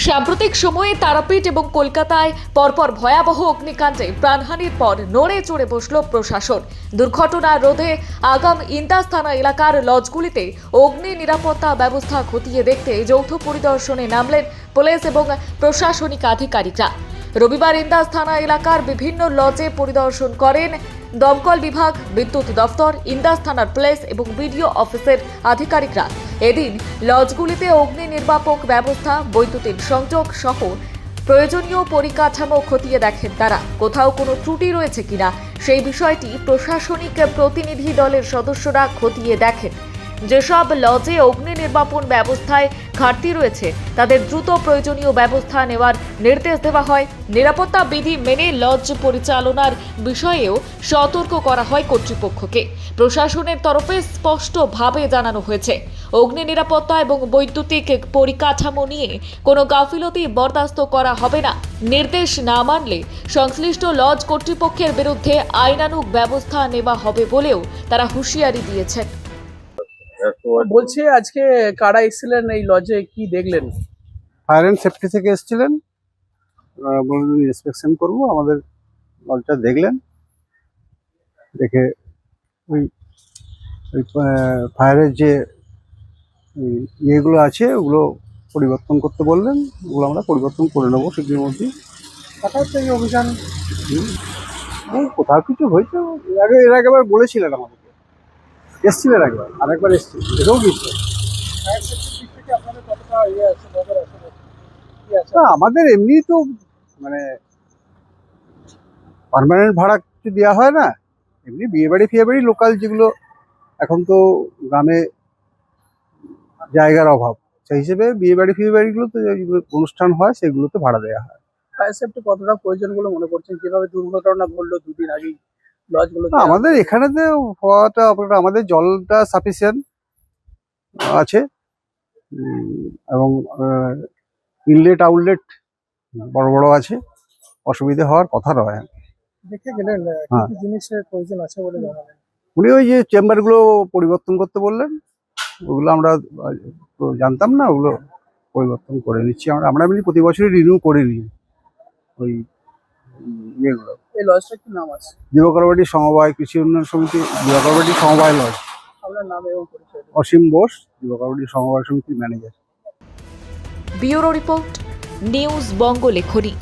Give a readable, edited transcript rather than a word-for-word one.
সাম্প্রতিক সময়ে তারাপীঠ এবং কলকাতায় পরপর ভয়াবহ অগ্নিকাণ্ডে প্রাণহানির পর নড়ে চড়ে বসল প্রশাসন। দুর্ঘটনা রোধে আগাম ইন্দাস থানা এলাকার লজগুলিতে অগ্নি নিরাপত্তা ব্যবস্থা খতিয়ে দেখতে যৌথ পরিদর্শনে নামলেন পুলিশ এবং প্রশাসনিক আধিকারিকরা। রবিবার ইন্দাস থানা এলাকার বিভিন্ন লজে পরিদর্শন করেন দমকল বিভাগ, বিদ্যুৎ দফতর, ইন্দাস থানার পুলিশ এবং বিডিও অফিসের আধিকারিকরা। এদিন লজগুলিতে অগ্নি নির্বাপক ব্যবস্থা, বৈদ্যুতিক সংযোগ সহ প্রয়োজনীয় পরিকাঠামো খতিয়ে দেখেন তারা। কোথাও কোনো ত্রুটি রয়েছে কিনা সেই বিষয়টি প্রশাসনিক প্রতিনিধি দলের সদস্যরা খতিয়ে দেখেন। যেসব লজে অগ্নি নির্বাপন ব্যবস্থায় ঘাটতি রয়েছে তাদের দ্রুত প্রয়োজনীয় ব্যবস্থা নেওয়ার নির্দেশ দেওয়া হয়। নিরাপত্তা বিধি মেনে লজ পরিচালনার বিষয়েও সতর্ক করা হয় কর্তৃপক্ষকে। প্রশাসনের তরফে স্পষ্টভাবে জানানো হয়েছে, অগ্নি নিরাপত্তা এবং বৈদ্যুতিক পরিকাঠামো নিয়ে কোনো গাফিলতি বরদাস্ত করা হবে না। নির্দেশ না মানলে সংশ্লিষ্ট লজ কর্তৃপক্ষের বিরুদ্ধে আইনানুগ ব্যবস্থা নেওয়া হবে বলেও তারা হুঁশিয়ারি দিয়েছেন। বলছি আজকে কারা এসেছিলেন এই লজে, কি দেখলেন? ফায়ার অ্যান্ড সেফটি থেকে এসেছিলেন, বললেন ইন্সপেকশন করবো। আমাদের লজটা দেখলেন, দেখে ওই ফায়ারের যে ইয়েগুলো আছে ওগুলো পরিবর্তন করতে বললেন। ওগুলো আমরা পরিবর্তন করে নেবো শীঘ্রের মধ্যেই। হঠাৎ এই অভিযান কোথাও কিছু হয়েছে, এর আগে আবার বলেছিলেন আমাদেরকে, এসছিলেন একবার, আরেকবার এসছিলেন, এটাও গিয়েছিলেন। ফায়ার সেফটির দিক থেকে আপনাদের কতটা ইয়ে আছে, নজর আছে? কি আছে? না, আমাদের এমনি তো মানে পার্মানেন্ট ভাড়া কিছু দেওয়া হয় না, এমনি বিয়েবাড়ি ফিয়েবাড়ি লোকাল যেগুলো, এখন তো গ্রামে জায়গার অভাব, সেই হিসেবে বিয়েবাড়ি ফিয়েবাড়িগুলো তো যেগুলো অনুষ্ঠান হয় সেগুলোতে ভাড়া দেওয়া হয়। ফায়ার সেফটি কতটা প্রয়োজন বলে মনে করছেন? যেভাবে দুর্ঘটনা ঘটলো দুদিন আগেই লজগুলো, আমাদের এখানেতে হওয়াটা আমাদের জলটা সাফিসিয়েন্ট আছে, এবং ইনলেট আউটলেট বড় বড় আছে, অসুবিধা হওয়ার কথা নয়। দেখে গেলেন হ্যাঁ। কি জিনিসের প্রয়োজন আছে বলে জানালেন? উনি ওই যে চেম্বারগুলো পরিবর্তন করতে বললেন, ওগুলো আমরা তো জানতাম না, ওগুলো পরিবর্তন করে নিচ্ছি আমরা এমনি প্রতি বছরই রিনিউ করে নিই ওই ইয়েগুলো। এই লজটার কি নাম আছে? দিবাকরবাড়ি সমবায় কৃষি উন্নয়ন সমিতি, দিবাকরবাড়ি সমবায় লজ। আপনার নাম এবং পরিচয়? অসীম বোস, দিবাকরবাড়ি সমবায় সমিতির ম্যানেজার। ব্যুরো রিপোর্ট, নিউজ বঙ্গ লেখনী।